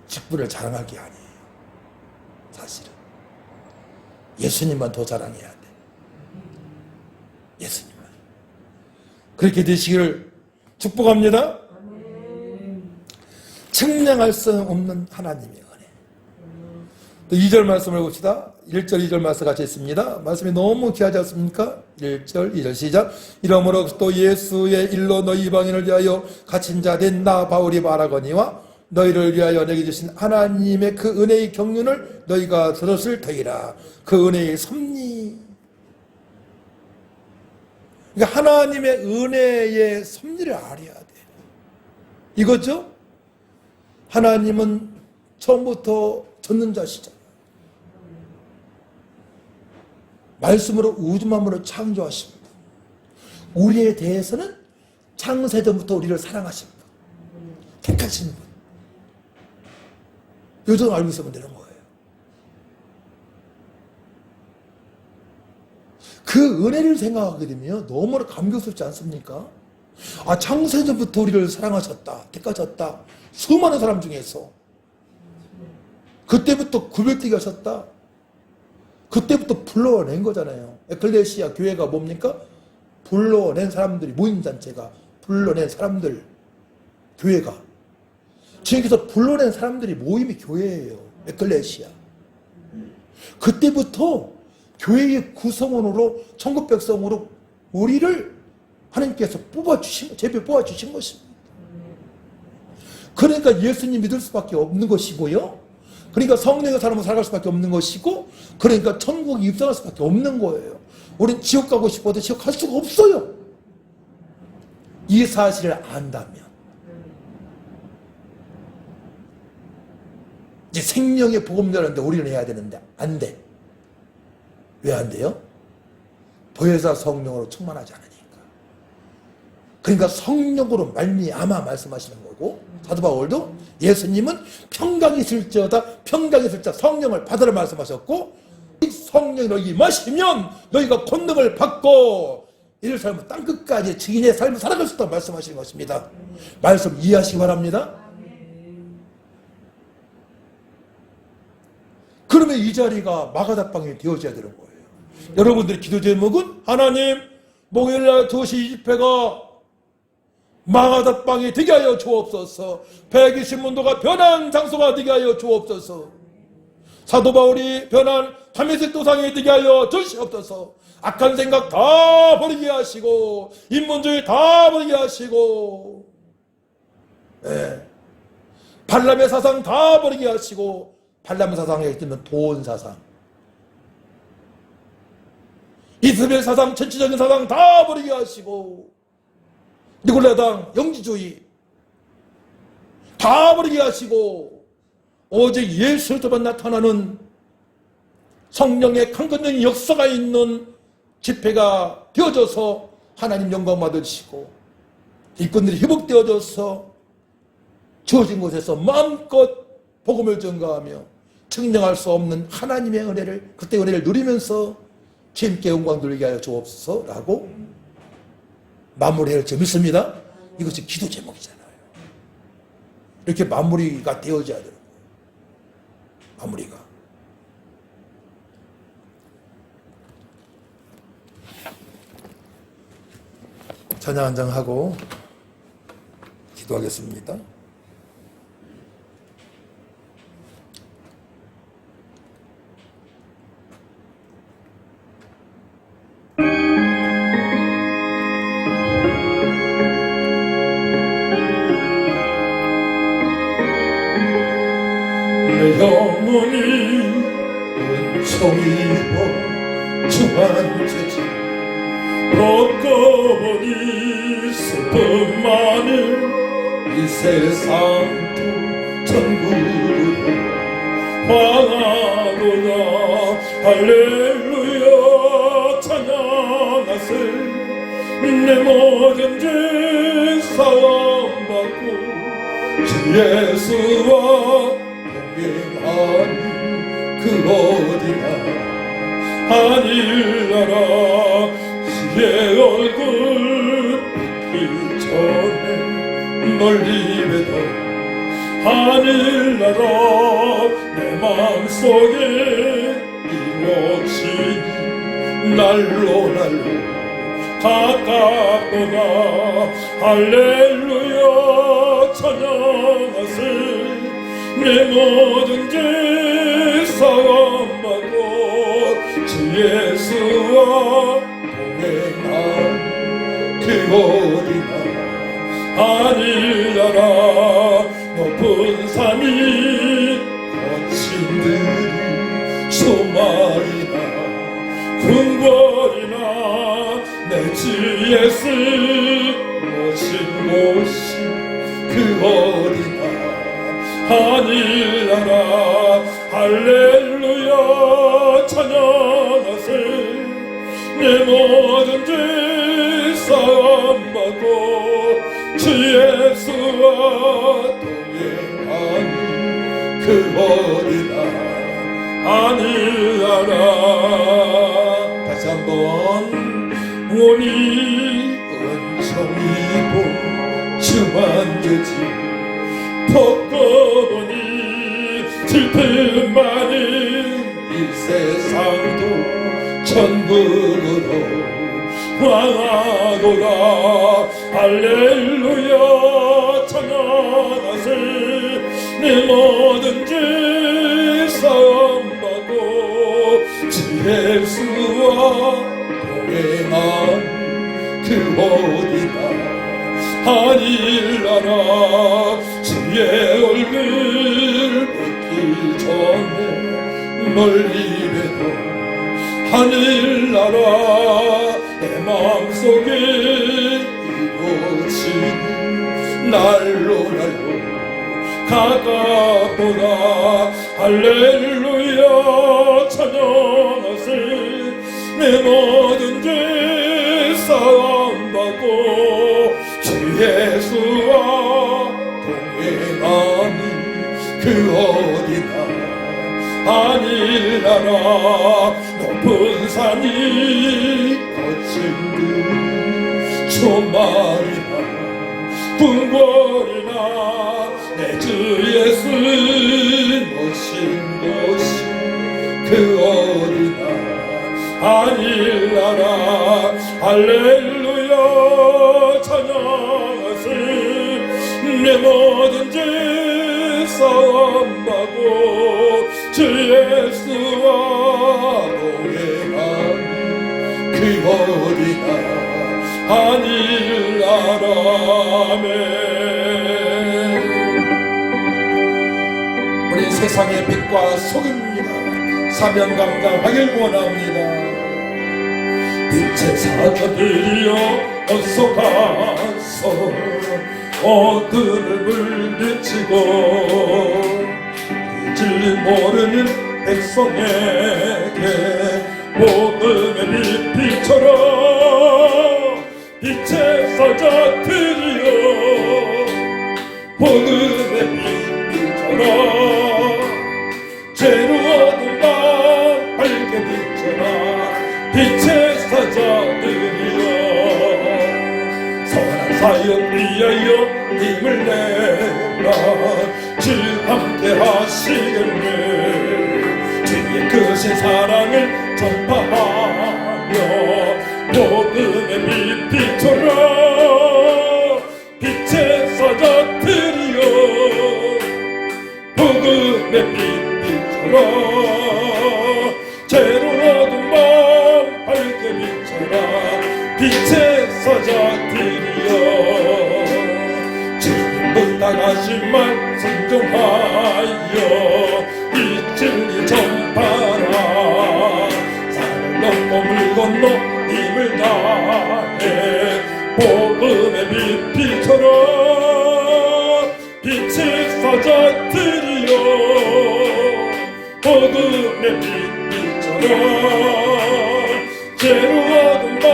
직분을 자랑하기 아니에요. 사실은. 예수님만 더 자랑해야 돼. 예수님만. 그렇게 되시기를 축복합니다. 측량할 수 없는 하나님의 은혜. 또 2절 말씀을 봅시다. 1절 2절 말씀 같이 있습니다. 말씀이 너무 귀하지 않습니까? 1절 2절 시작. 이러므로 또 예수의 일로 너희 이방인을 위하여 갇힌 자 된 나 바울이 말하거니와 너희를 위하여 내게 주신 하나님의 그 은혜의 경륜을 너희가 들었을 터이라. 그 은혜의 섭리. 그러니까 하나님의 은혜의 섭리를 알아야 돼. 이거죠? 하나님은 처음부터 전능자시잖아요. 말씀으로 우주 만물을 창조하십니다. 우리에 대해서는 창세전부터 우리를 사랑하신 분, 택하신 분. 요즘 알고 있으면 되는 거예요. 그 은혜를 생각하게 되면 너무나 감격스럽지 않습니까? 아, 창세전부터 우리를 사랑하셨다, 택하셨다. 수많은 사람 중에서 그때부터 구별되게 하셨다. 그때부터 불러낸 거잖아요. 에클레시아 교회가 뭡니까? 불러낸 사람들이, 모임단체가 불러낸 사람들. 교회가. 주님께서 불러낸 사람들이 모임이 교회예요. 에클레시아. 그때부터 교회의 구성원으로 천국 백성으로 우리를 하나님께서 제비 뽑아주신 것입니다. 그러니까 예수님 믿을 수밖에 없는 것이고요. 그러니까 성령의 사람으로 살아갈 수밖에 없는 것이고, 그러니까 천국에 입성할 수밖에 없는 거예요. 우린 지옥 가고 싶어도 지옥 갈 수가 없어요. 이 사실을 안다면. 이제 생명의 복음 전하는데 우리는 해야 되는데 안 돼. 왜 안 돼요? 보혜사 성령으로 충만하지 않으니까. 그러니까 성령으로 말미암아 말씀하시는 거고, 사도 바울도 예수님은 평강이 있을지어다 평강이 있을지어다 성령을 받으라 말씀하셨고, 이 성령이 너희 마시면 너희가 권능을 받고 이를 삶은 땅끝까지 증인의 삶을 살아갈 수 있다고 말씀하시는 것입니다. 말씀 이해하시기 바랍니다. 그러면 이 자리가 마가다방이 되어져야 되는 거예요. 여러분들의 기도 제목은 하나님 목요일날 2시 20회가 마가다방이 되게 하여 주옵소서. 120문도가 변한 장소가 되게 하여 주옵소서. 사도 바울이 변한 다메섹 도상이 되게 하여 주시옵소서. 악한 생각 다 버리게 하시고 인본주의 다 버리게 하시고, 발람의 사상 다 버리게 하시고, 발람 사상에 있으면 돈 사상, 이스벨 사상, 전체적인 사상 다 버리게 하시고, 니골라당 영지주의 다 버리게 하시고, 오직 예수로만 나타나는 성령의 강건적인 역사가 있는 집회가 되어져서 하나님 영광 받으시고, 일꾼들이 회복되어져서 주어진 곳에서 마음껏 복음을 전가하며 증명할 수 없는 하나님의 은혜를, 그때 은혜를 누리면서 주님께 영광 돌리게 하여 주옵소서라고 마무리할 줄 믿습니다. 이것이 기도 제목이잖아요. 이렇게 마무리가 되어져야 되는 거예요. 마무리가. 찬양 한 장 하고 기도하겠습니다. 내 영혼이 은총이 입어 주한 죄지 벗고보니 슬픔 많은 이 세상도 천국으로 향하도다. 할렐루야 찬양하세. 내 모든 죄 사함받고 주 예수와 동행하니 그 어디나 하늘나라 주의 얼굴 뵙기 전에 멀리 뵈던 하늘나라 내 마음속에 이루어지니 날로 가깝도다. 할렐루야 찬양하세. 내 모든 죄 사함받고 주 예수와 동행한 그 어디나 하늘나라 높은 산이 거친 들이 소망이나 궁궐이나 내 주 예수 모신 곳이 그 어디나 하늘나라 할렐루야 찬양하세. 내 모든 죄 사함받고 주 예수와 동행하니 그 어디나 하늘나라. 다시 한번 온이 은총이고 주만 되지 벗고보니 질투 많은 이 세상도 천국으로 향하도다. 할렐루야 찬양 찬양하세 내 모든 죄 사함받고 주 예수와 동행한 그 어디나 하늘나라 주의 얼굴 뵙기 전에 멀리 뵈도 하늘나라 내 마음속에 이루어지는 날로 가깝도다 할렐루야 찬양하세 내 모든 죄 사함받고 주 예수와 동행하니 그 어디나 하늘나라 높은 산이 거친 그 초말이나 궁궐이나 내 주 예수 모신 곳이 그 어디나 하늘나라 할렐루야 찬양하세 내 모든 죄 사함받고 주 예수와 동행하니 그 어디나 하늘나라 아멘. 우리 세상의 빛과 소금입니다. 사명 감당하길 원합니다. 빛의 사자들이여 어서 가서 어둠을 물리치고 진리 모르는 백성에게 복음의 빛처럼 빛의 사자들이여 복음의 빛처럼 죄로 어두운 밤 밝게 비춰라 빛의 사자들이여 선한 사역 위하여 힘을 내라 주 함께 하시겠네 주의 크신 사랑을 전파하며 복음의 빛처럼 빛의 사자들이여 복음의 빛처럼 죄로 어두운 밤 밝게 비춰라 빛의 사자들이여 주님 부탁하신 말 순종하여 이 진리 전파라 산을 넘고 물 건너 힘을 다해 복음의 빛처럼 빛의 사자들이여 복음의 빛처럼 죄로 어두운 밤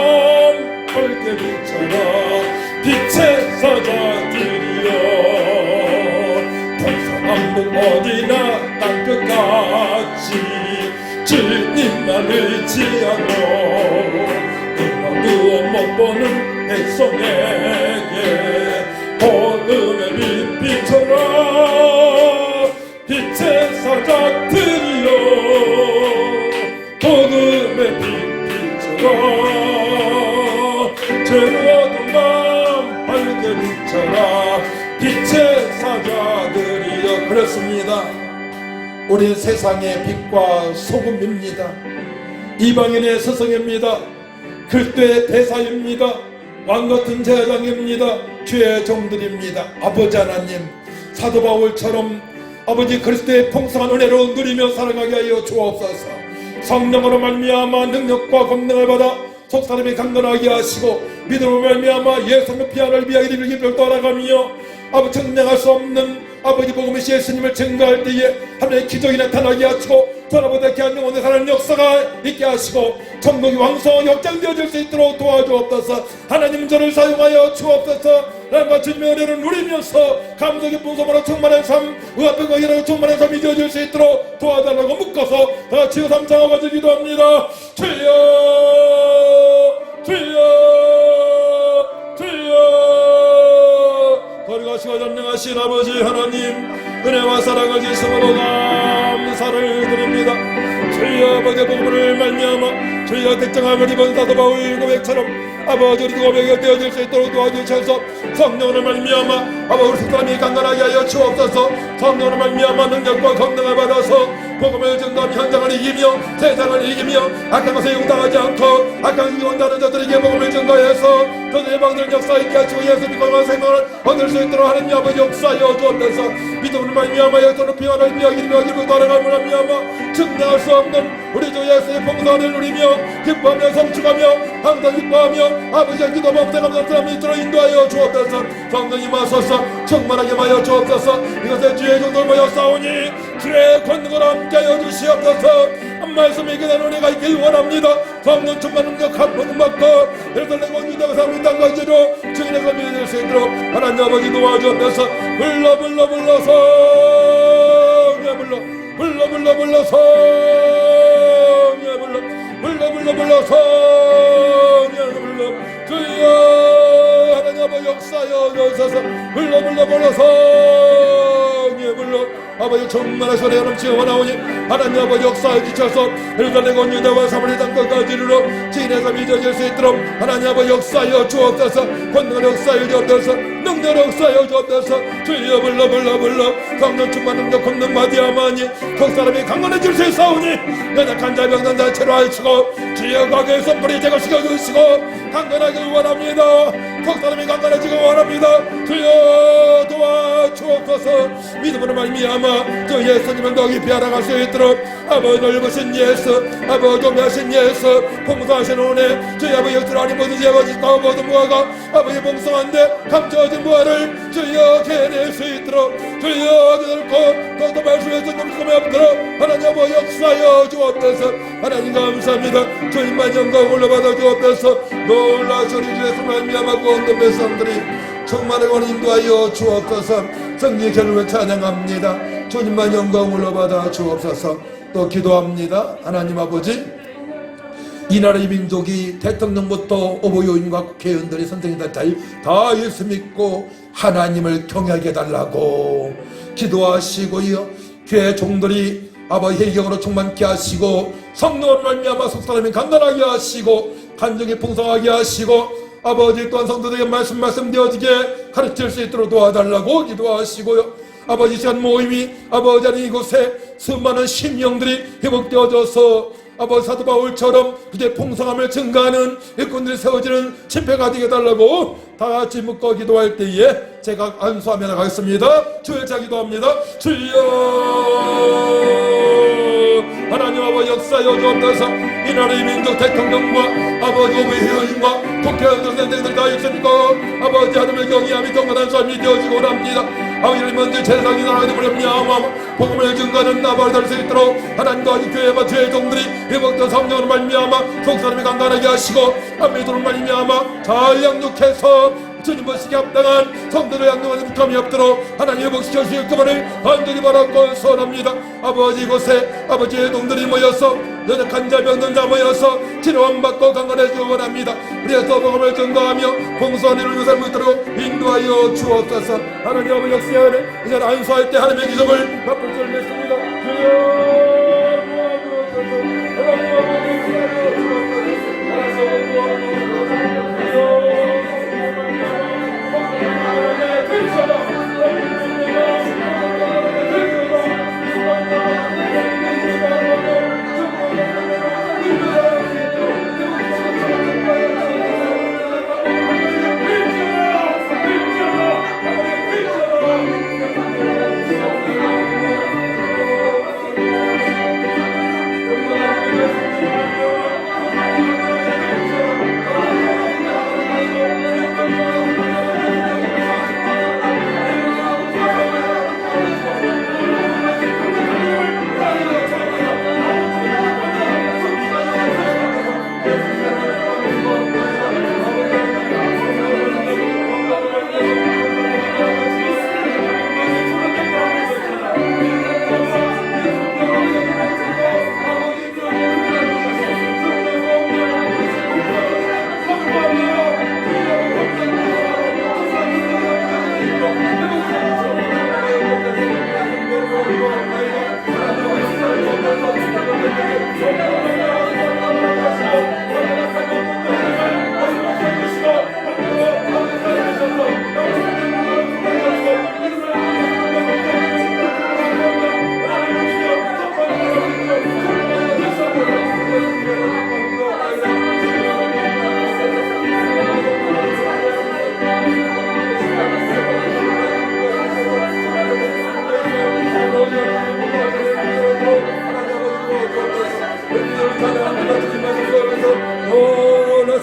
밝게 비춰라 빛의 사자들이여 동서남북 어디나 땅끝까지 주님만 의지하고 눈어두어 못 보는 백성에게 복음의 빛처럼 빛의 사자들이여 복음의 빛처럼 죄로 어두운 밤 밝게 비춰라 빛의 사자들이여 그렇습니다. 우리 세상의 빛과 소금입니다. 이방인의 스승입니다. 그리스도의 대사입니다. 왕같은 제사장입니다. 주의 종들입니다. 아버지 하나님 사도 바울처럼 아버지 그리스도의 풍성한 은혜로 누리며 살아가게 하여 주옵소서. 성령으로 말미암아 능력과 권능을 받아 속사람이 강건하게 하시고 믿음으로 말미암아 예수님의 피안을 위하여 이를 깊이 떠나가며 아버지 증명할 수 없는 아버지 복음의 예수님을 증거할 때에 하나님의 기적이 나타나게 하시고 전화보다 귀한 영혼의 사는 역사가 있게 하시고 천국이 왕성하게 확장되어질 수 있도록 도와주옵소서. 하나님 저를 사용하여 주옵소서. 하나님과 주님의 은혜를 누리면서 감동 깊은 소망으로 충만한 삶 의합과 희락으로 충만한 삶이 되어질 수 있도록 도와달라고 묶어서 다같이 삼창하고 기도합니다. 주여 주여 주여 거룩하시고 전능하신 아버지 하나님 은혜와 사랑을 주심으로 감사를 드립니다. 주여 아버지의 복음을 말미암아 주여 택정함을 입은 사도 바울 고백처럼 아버지 우리 고백이 되어질 수 있도록 도와주셔서 성령으로 말미암아 아버지 우리 사람이 강건하게 하여 주옵소서. 성령으로 말미암아 능력과 권능을 받아서 복음을 증거하며 현장을 이기며 세상을 이기며 악한 것에 용당하지 않고 악한 것에 원하는 자들에게 복음을 증거해서 그 예방들 역사 있게 하시고 예수 믿고 생명을 얻을 수 있도록 하나님 아버지 역사하여 주옵소서. 믿음으로 말미암아 예수는 피하는 이야기를 기르고 따라가며 말미암아 증명할 수 없는 우리 주 예수의 봉사를 누리며 기뻐하며 성축하며 항상 기뻐하며 아버지의 기도 범죄 감사함 밑으로 인도하여 주옵소서. 성령님 하소서 충만하게 하여 주옵소서. 이것에 주의 종들 모여 싸우니 주의 권능을 함께하여 주시옵소서. 한 말씀이 그대로 우리가 있길 원합니다. 성령 충만 능력 한 번 받고 예루살렘 유대가 사는 땅까지로 증인에서 믿을 수 있도록 하나님 아버지 도와주옵소서. 불러서 불러서 주여 하나님 아버지 역사여 주소서. 불러 아버지 충만한 소리가 넘치고 원하오니 하나님 아버지 역사에 지쳐서 예루살렘 온 유대와 사마리아 땅 끝까지 이르러 지인에서 믿어질 수 있도록 하나님 아버지 역사여 주옵소서. 권능을 역사여 주옵소서. 능력을 역사여 주옵소서. 주여 불러 성령 충만 능력 권능 마디아마니 각 사람이 강건해질 수 있사오니 연약한 자 병든 자 치료하시고 주여 과거의 선불이 제거시켜 주시고 강건하길 원합니다. 각 사람이 강건해지길 원합니다. 주여 도와주옵소서. 믿음으로 말미암아 주 예수님을 더 깊이 알아갈 수 있도록 아버지 넓으신 예수 아버지 오매하신 예수 봉사하신 은혜 주여 아버지 역사를 아니 모든 아버지 모든 무화가 아버지 봉사한데 감춰진 무화를 주여 개낼 수 있도록 주여 기다렸고 더더 말씀해서 넘치고 없도록 하나님 아버지 역사여 주옵소서. 하나님 감사합니다. 주님만 영광 올려받아 주옵소서. 놀라소리 주에서 말미암아 구원된 백성들이 정말 원인도하여 주옵소서. 성령의 결론을 찬양합니다. 주님만 영광 올려받아 주옵소서. 또 기도합니다. 하나님 아버지 이 나라의 민족이 대통령부터 오보요인과 국회의원들이 선생님들 다 예수 믿고 하나님을 경외하게 해달라고 기도하시고요. 교회 종들이 아버지 회경으로 충만케 하시고 성령으로 말미암아 속사람이 강건하게 하시고 간증이 풍성하게 하시고 아버지 또한 성도들에게 말씀되어지게 가르칠 수 있도록 도와달라고 기도하시고요. 아버지 시간 모임이 아버지 하는 이곳에 수많은 심령들이 회복되어져서 아버지 사도 바울처럼 그제 풍성함을 증가하는 일꾼들이 세워지는 집회가 되게 해달라고 다 같이 묶어 기도할 때에 제가 안수하며 나가겠습니다. 주일자 기도합니다. 주여 하나님 아버지 역사여 주옵소서. 이 나라의 민족 대통령과 아버지 의회의원과 국회의원들 선생님들 다 있습니까? 아버지 하나님의 경외함이 경건한 삶이 되어지고 원합니다. 아버지 먼저 세상이 나라에 말미암아 복음을 증거하는 나발을 달 수 있도록 하나님과 교회와 주의 종들이 회복된 성령으로 말미암아 속사람이 강건하게 하시고 믿음으로 말미암아 잘 양육해서 주님 보시기에 합당한 성도를 양육하는 vik함이 없도록 하나님 회복시켜 주실 그분을 간절히 바라고 소원합니다. 아버지 이곳에 아버지의 동들이 모여서 연약한 자 병든 자 모여서 치료함 받고 강건해지기 원합니다. 우리에서 복음을 증거하며 봉사하는 이루는 삶을 있도록 인도하여 주옵소서. 하나님 아버지 역사하는 이제 안수할 때 하나님의 기적을 맛볼 줄 믿습니다. 하나님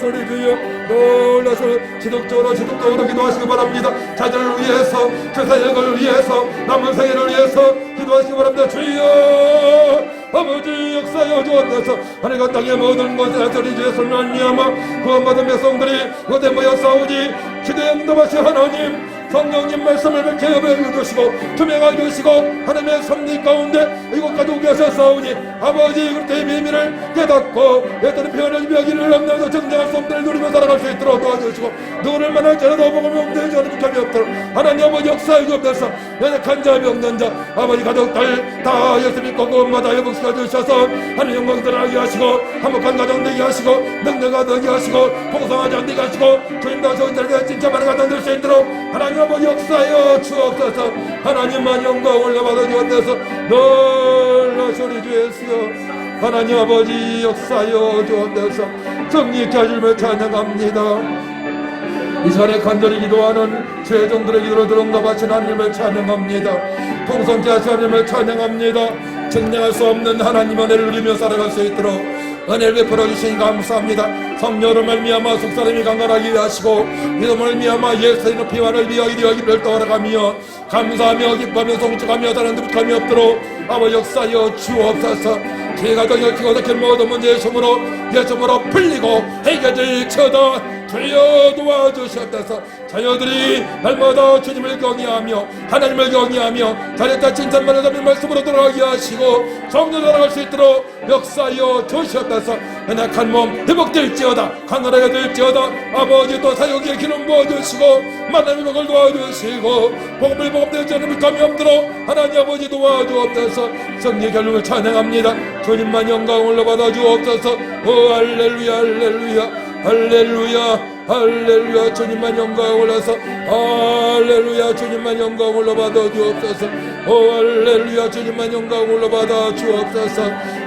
소리 주여 놀라서 지속적으로 기도하시기 바랍니다. 자녀를 위해서 그 사역을 위해서 남은 생애를 위해서 기도하시기 바랍니다. 주여 아버지 역사여 주옵소서. 하늘과 땅의 모든 것에 소리 주에서 말미암아 구원받은 백성들이 그곳에 모여 싸우니 기도에 응답하신 하나님 성령님 말씀을 밝혀 주시고 투명하게 주시고 하나님의 섭리 가운데 이곳까지 오게 하셔 싸우니 아버지 그때의 비밀을 깨닫고 여전히 표현을 비하기를 없는 정정할 수 없는 누리며 살아갈 수 있도록 도와주시고 누구를 만날지라도 복음을 없는 자는 북함이 없도록 하나님 아버지 역사에 주옵소서. 연약한 자 병든 자 아버지 가족들 다 예수 믿고 구원받아 회복시켜 주셔서 하나님 영광 드러나게 하시고 화목한 가정 되게 하시고 능력가 되게 하시고 풍성하지 않게 하시고 주님과 저들에게 진짜 많은 가정 될 수 있도록 하나님 아버지 역사여 주옵소서. 하나님만 영광 올려받아 주옵소서. 놀라 소리 주였으여 하나님 아버지 역사여 주옵소서. 정리케 하시며 찬양합니다. 이 시간에 간절히 기도하는 죄종들의 기도를 들응답하신 하나님을 찬양합니다. 풍성케 하신 하나님을 찬양합니다. 증량할 수 없는 하나님 은혜를 누리며 살아갈 수 있도록 은혜를 베풀어 주시니 감사합니다. 성령으로 말미암아 속사람이 강건하게 하시고 믿음을 말미암아 예수의 피와를 위하여 이루어기를 떠나가며 감사하며 기뻐하며 송축하며 다른 데 북함이 없도록 아버지 역사여 주옵소서. 죄가 정역히고서 길 모든 문제의 숨으로 예수으로 풀리고 해결을 쳐다 주여 도와주셨다서 자녀들이 날마다 주님을 경외하며 하나님을 경외하며 잘했다 칭찬만을 잡는 말씀으로 돌아가게 하시고 성령 돌아갈 수 있도록 역사여 주셨다서 연약한 몸 회복될지어다 강건하게 될지어다 아버지 또 사역의 기름 부어주시고 만남의 복을 도와주시고 복음을 복음되지 않는 불감이 없도록 하나님 아버지 도와주옵소서. 성령의 결론을 찬양합니다. 주님만 영광 올려받아 주옵소서. 오 할렐루야 할렐루야 할렐루야 할렐루야 주님만 영광 올라서 할렐루야 주님만 영광 올려받아 주옵소서. 오 할렐루야 주님만 영광 올려받아 주옵소서.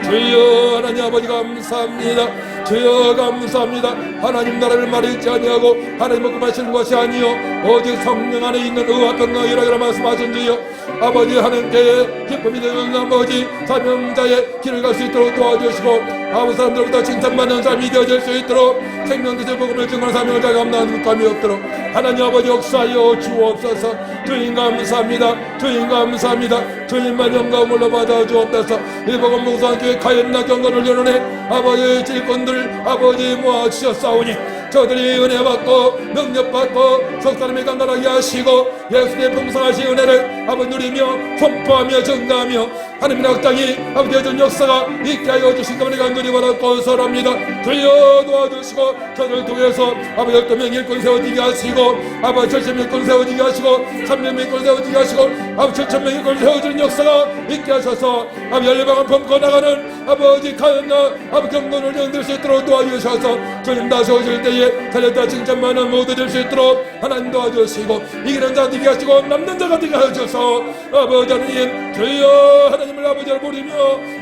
주여 하나님 아버지 감사합니다. 주여 감사합니다. 하나님 나라를 말했지 아니하고 하나님 먹고 마시는 것이 아니요 오직 성령 안에 있는 의와 건강이라 말씀하신 주여 아버지 하나님께 기쁨이 되는 아버지 사명자의 길을 갈 수 있도록 도와주시고 아무 사람들보다 칭찬받는 삶이 되어질 수 있도록 생명되실 복음을 증거하는 사명을 잘 감당하는 감이 없도록 하나님 아버지 역사여 주옵소서. 주님 감사합니다. 주님 감사합니다. 주님만 영광 올려받아 주옵소서. 이 복음 몽상교회 가연나 경건을 연원해 아버지 질권들 아버지 모아주셨사오니 저들이 은혜 받고 능력 받고 속사람이 강건하게 하시고 예수의 풍성하신 은혜를 아버지 누리며 선포하며 증가하며 하나님의 악당이 아버지 해준 역사가 있게 하여 주신 것을 간절히 바라고 선합니다. 주여 도와주시고 저들을 통해서 아버지 12명 일꾼 세워지게 하시고 아버지 70명 일꾼 세워지게 하시고 3명 일꾼 세워지게 하시고 아버지 7,000명 일꾼 세워지는 역사가 있게 하셔서 아버지 열방을 품고 나가는 아버지 가연나 아버지 경건을 연들 수 있도록 도와주셔서 주님 다시 오실 때에 달렸다 칭찬만은 모두 될 수 있도록 하나님 도와주시고 이기는 자 되게 하시고 남는 자가 되게 하셔서 아버지 하나님 주여 하나님을 아버지를 부리며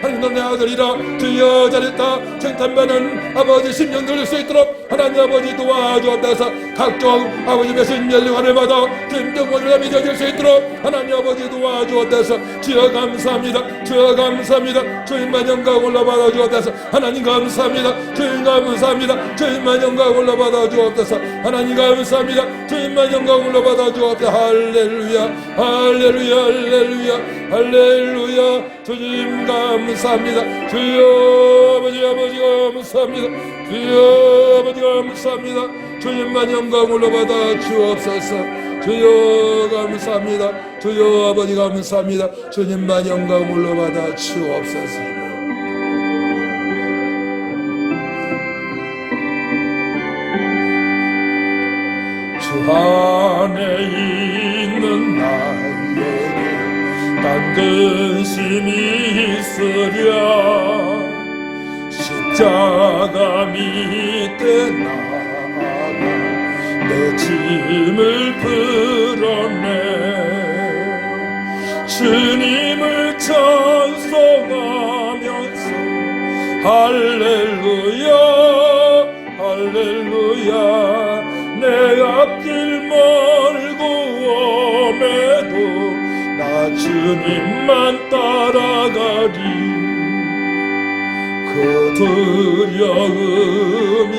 하나님 너네 아들이라 주여 잘했다 칭찬받는 아버지 심령 들릴 수 있도록 하나님 아버지 도와주옵소서. 각종 아버지 배신 연령하를 받아 김정원을 믿어질 수 있도록 하나님 아버지 도와주옵소서. 주여 감사합니다. 주여 감사합니다. 주님만 영광 올라받아 주옵소서. 하나님 감사합니다. 주님 감사합니다. 주님만 영광 올라받아 주옵소서. 하나님 감사합니다. 주님만 영광 올라받아 주옵소서. 할렐루야 할렐루야 할렐루야 할렐루야 주님 감사합니다. 주여 아버지 아버지 감사합니다. 주여 아버지 감사합니다. 주님만 영광 올라받아 주옵소서. 주여 감사합니다. 주여 아버지 감사합니다. 주님만 영광 올라받아 주옵소서. 주 안에 있는 나에게 딴 근심이 있으랴 십자가 밑에 나아가 내 짐을 풀었네. 주님을 찬송하면서 할렐루야 할렐루야 내 앞길 멀고 험해도 나 주님만 따라가리. 그 두려움이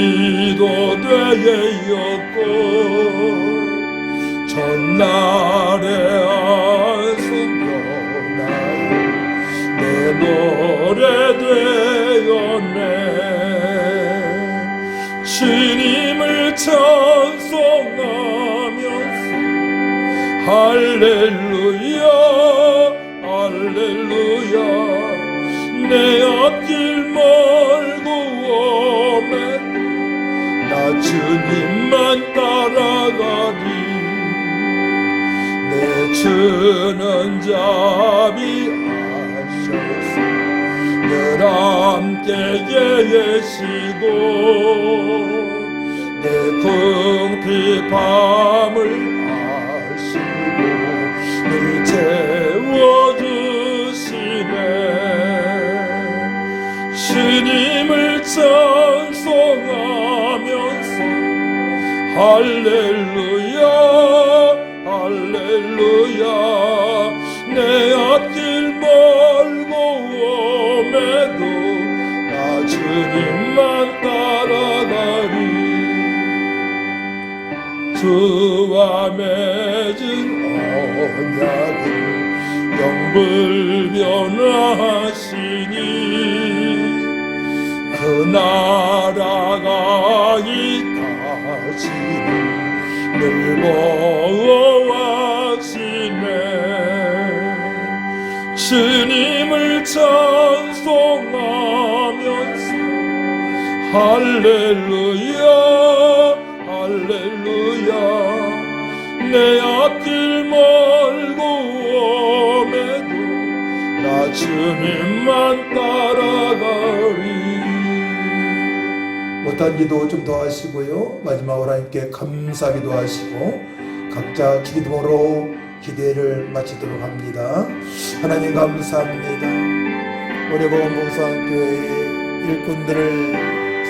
기도되었고 전날에 안수변하여 내 노래 되었네. 주님을 찬송하면서 할렐루야 할렐루야 내 앞길 멀고 오매 나 주님만 따라가리. 내 주는 자비하셔서 늘 함께 계시고 내 궁핍 밤을 아시고 늘 채워주시네. 주님을 찬송하면서 할렐루야 할렐루야 내 앞길 멀고 오매도 나 주님만 따라가리. 주와 맺은 언약은 영불변하시니 그 나라가기까지는 늘 보호하시네. 주님을 찬송하면서 할렐루야 할렐루야 내 앞길 멀고 오매도 나 주님만 따라가리. 못한 기도 좀 더 하시고요. 마지막으로 하나님께 감사기도 하시고 각자 기도로 기대를 마치도록 합니다. 하나님 감사합니다. 우리 보건봉사교회의 일꾼들을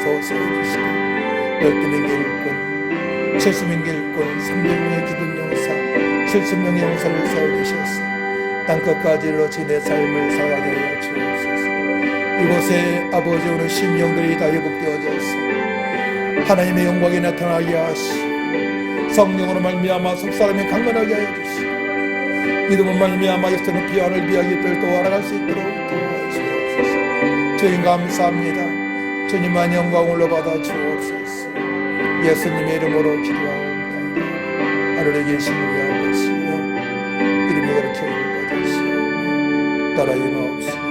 세워주시고 12명의 일꾼, 70명의 일꾼, 300명의 기도용사, 70명의 용사를 세워주셔서 땅끝까지 이르러지 내 삶을 살아가게 하여 주옵소서. 이곳에 아버지 오늘 심령들이 다 회복되어져서 하나님의 영광이 나타나게 하시고 성령으로 말미암아 속사람이 강건하게 하여 주시고 믿음으로 말미암아 역사는 비하를 비하기 또 알아갈 수 있도록 도와주옵소서. 주님 감사합니다. 주님만 영광 올라받아 주옵소서. 예수님의 이름으로 기도하옵나이다. 하늘에 계신 우리 아버지여 이름이 그렇게 받으시오. 따라이 마옵시고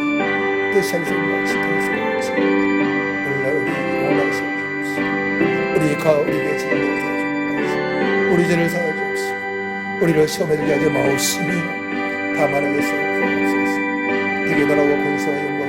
뜻이 하늘에서 마치 땅에서 마치 오늘날 우리에게 올라오시옵소서. 우리에게 죄를 사하옵소서. 우리 죄를 사하옵소서. 우리를 시험에 들게 하지 마옵시며 다만 하겠사옵소서. 되게 나라와 권세와 영광